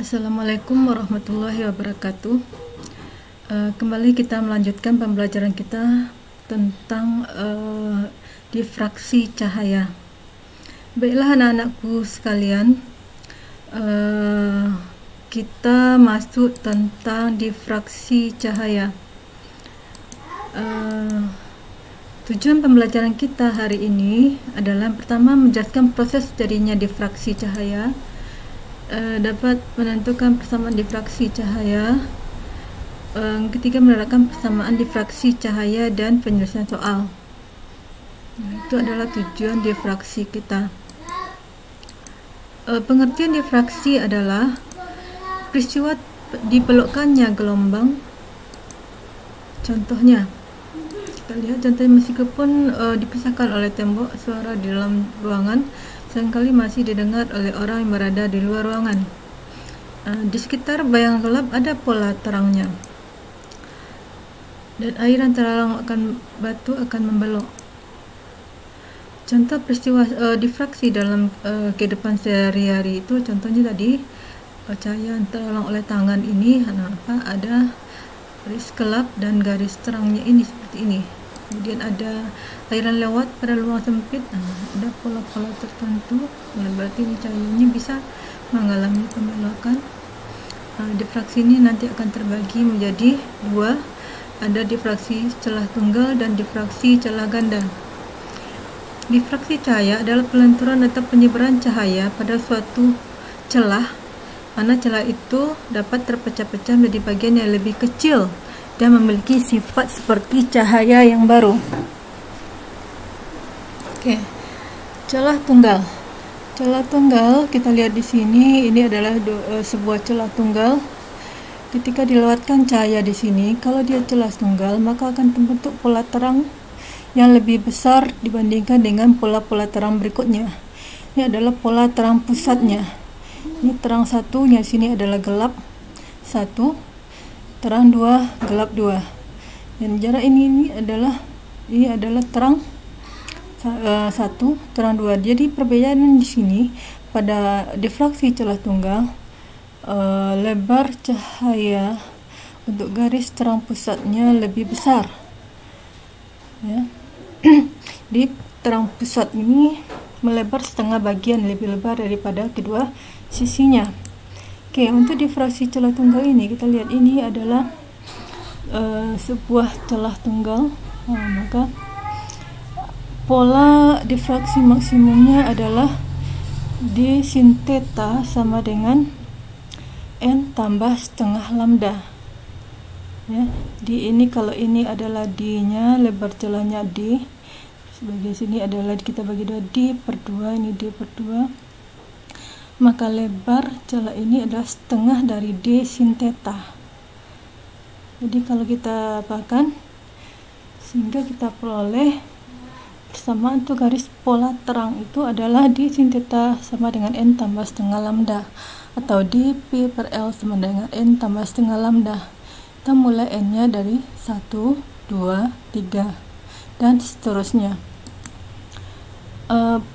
Assalamualaikum warahmatullahi wabarakatuh. Kembali kita melanjutkan pembelajaran kita tentang difraksi cahaya. Baiklah anak-anakku sekalian, kita masuk tentang difraksi cahaya. Tujuan pembelajaran kita hari ini adalah pertama menjelaskan proses terjadinya difraksi cahaya, dapat menentukan persamaan difraksi cahaya, ketiga menerapkan persamaan difraksi cahaya dan penyelesaian soal. Itu adalah tujuan difraksi kita. Pengertian difraksi adalah peristiwa dibelokkannya gelombang. Contohnya, kita lihat contohnya, meskipun dipisahkan oleh tembok, suara di dalam ruangan seringkali masih didengar oleh orang yang berada di luar ruangan. Di sekitar bayangan gelap ada pola terangnya, dan air yang terhalang batu akan membelok. Contoh peristiwa difraksi dalam kehidupan sehari-hari itu, contohnya tadi cahaya yang terhalang oleh tangan ini, ada garis gelap dan garis terangnya ini seperti ini. Kemudian ada aliran lewat pada ruang sempit, ada pola-pola tertentu, berarti cahayanya bisa mengalami pembelokan. Difraksi ini nanti akan terbagi menjadi dua, ada difraksi celah tunggal dan difraksi celah ganda. Difraksi cahaya adalah pelenturan atau penyebaran cahaya pada suatu celah, mana celah itu dapat terpecah-pecah menjadi bagian yang lebih kecil dan memiliki sifat seperti cahaya yang baru. Oke, celah tunggal. Celah tunggal kita lihat di sini, ini adalah sebuah celah tunggal. Ketika dilewatkan cahaya di sini, kalau dia celah tunggal, maka akan terbentuk pola terang yang lebih besar dibandingkan dengan pola-pola terang berikutnya. Ini adalah pola terang pusatnya. Ini terang satu, yang sini adalah gelap satu, terang 2, gelap 2. Dan jarak ini adalah terang 1, terang 2. Jadi perbedaan di sini pada difraksi celah tunggal, lebar cahaya untuk garis terang pusatnya lebih besar. Ya. Di terang pusat ini melebar setengah bagian lebih lebar daripada kedua sisinya. Oke, untuk difraksi celah tunggal ini, kita lihat ini adalah sebuah celah tunggal. Maka pola difraksi maksimumnya adalah D sin theta sama dengan N tambah setengah lambda. Ya, di ini kalau ini adalah D-nya, lebar celahnya D. Sebagian sini adalah kita bagi 2, D per 2, ini D per 2. Maka lebar celah ini adalah setengah dari D sin theta. Jadi kalau kita apakan, sehingga kita peroleh persamaan untuk garis pola terang itu adalah D sin theta sama dengan N tambah setengah lambda, atau dP per L sama dengan N tambah setengah lambda. Kita mulai N-nya dari 1, 2, 3 dan seterusnya.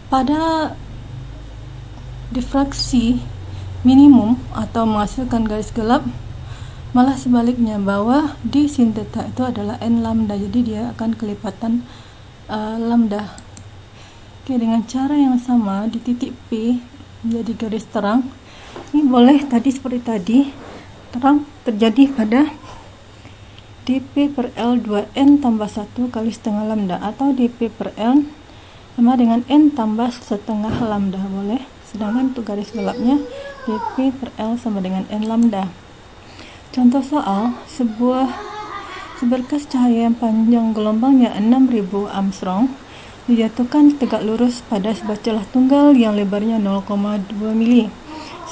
Pada difraksi minimum atau menghasilkan garis gelap, malah sebaliknya, bahwa D sin theta itu adalah N lambda, jadi dia akan kelipatan lambda. Oke, dengan cara yang sama di titik P menjadi garis terang, ini boleh tadi seperti tadi, terang terjadi pada dP per L 2N tambah 1 kali setengah lambda, atau dP per L sama dengan N tambah setengah lambda, boleh. Sedangkan untuk garis gelapnya dP per L sama dengan N lambda. Contoh soal, seberkas cahaya yang panjang gelombangnya 6000 Armstrong dijatuhkan tegak lurus pada sebuah celah tunggal yang lebarnya 0,2 mili.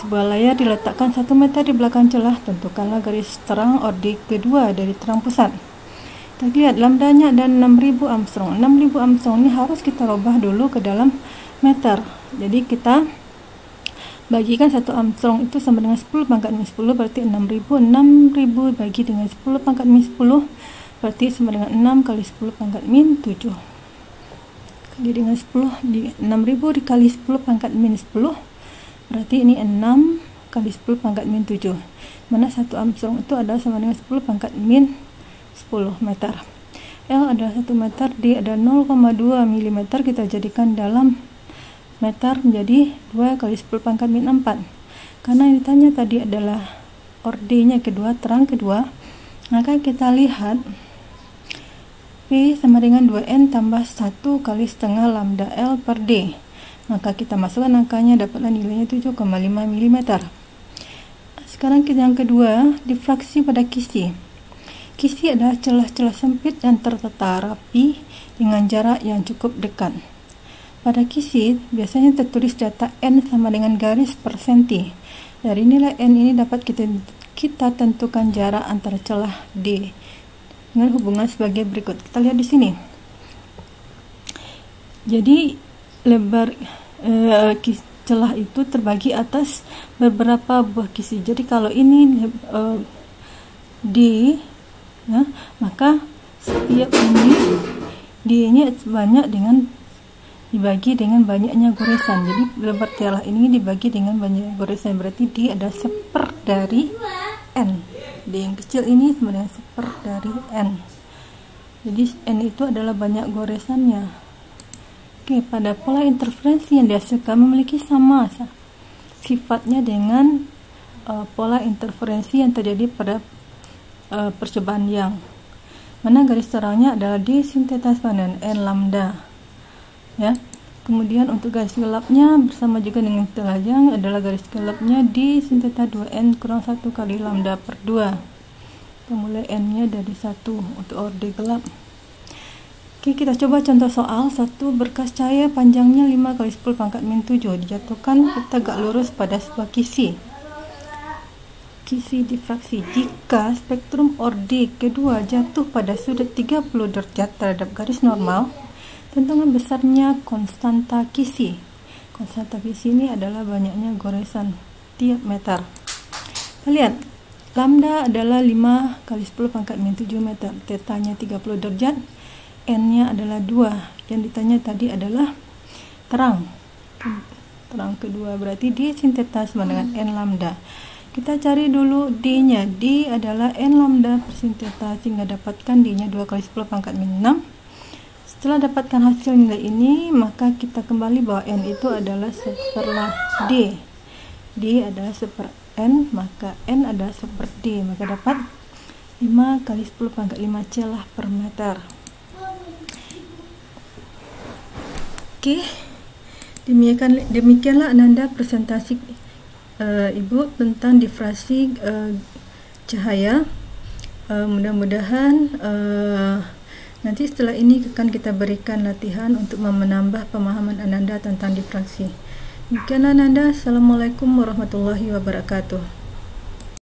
Sebuah layar diletakkan 1 meter di belakang celah. Tentukanlah garis terang ordik kedua dari terang pusat. Kita lihat lambdanya ada 6000 Armstrong. 6000 Armstrong ini harus kita ubah dulu ke dalam meter. Jadi kita bagikan 1 Armstrong itu sama dengan 10 pangkat min 10, berarti 6000. 6000 bagi dengan 10 pangkat min 10 berarti sama dengan 6 kali 10 pangkat min 7 kali dengan 10 di 6000 dikali 10 pangkat min 10, berarti ini 6 kali 10 pangkat min 7, mana 1 Armstrong itu adalah sama dengan 10 pangkat min 10 meter. L adalah 1 meter, D ada 0,2 mm, kita jadikan dalam meter menjadi 2 kali 10 pangkat min 4. Karena yang ditanya tadi adalah ordenya kedua, terang kedua, maka kita lihat P sama dengan 2N tambah 1 kali setengah lambda L per D. Maka kita masukkan angkanya, dapatlah nilainya 7,5 mm. Sekarang yang kedua, difraksi pada kisi. Kisi adalah celah-celah sempit yang tertata rapi dengan jarak yang cukup dekat. Pada kisi biasanya tertulis data N sama dengan garis per senti. Dari nilai N ini dapat kita tentukan jarak antara celah D dengan hubungan sebagai berikut. Kita lihat di sini. Jadi lebar celah itu terbagi atas beberapa buah kisi. Jadi kalau ini D, ya, maka setiap ini D-nya banyak dengan dibagi dengan banyaknya goresan. Jadi lebar celah ini dibagi dengan banyak goresan, berarti D ada 1/4 dari N. D yang kecil ini sebenarnya 1/4 dari N. Jadi N itu adalah banyak goresannya. Oke, pada pola interferensi yang dihasilkan memiliki sama sifatnya dengan pola interferensi yang terjadi pada percobaan Young, mana garis terangnya adalah D sin theta sama dengan N lambda. Ya, kemudian untuk garis gelapnya bersama juga dengan telah Young adalah garis gelapnya D sin theta 2N kurang 1 kali lambda per 2. Kita mulai N nya dari 1 untuk orde gelap. Oke, kita coba contoh soal. 1. Berkas cahaya panjangnya 5 kali 10 pangkat min 7 dijatuhkan tegak lurus pada sebuah kisi difraksi. Jika spektrum orde kedua jatuh pada sudut 30 derajat terhadap garis normal, tentukan besarnya konstanta kisi. Konstanta kisi ini adalah banyaknya goresan tiap meter. Kita lihat, lambda adalah 5 kali 10 pangkat min 7 meter, tetanya 30 derajat, N-nya adalah 2. Yang ditanya tadi adalah terang kedua, berarti D sin theta sama dengan N lambda. Kita cari dulu D-nya. D adalah N lambda per sin theta, sehingga dapatkan D-nya 2 kali 10 pangkat min 6. Setelah dapatkan hasil nilai ini, maka kita kembali bahwa N itu adalah 1/4 D. D adalah 1/4 N, maka N adalah 1/4 D. Maka dapat 5 kali 10 pangkat 5 celah per meter. Oke, demikianlah Ananda presentasi Ibu tentang difraksi cahaya. Mudah-mudahan nanti setelah ini akan kita berikan latihan untuk menambah pemahaman Ananda tentang difraksi. Demikianlah Ananda. Assalamualaikum warahmatullahi wabarakatuh.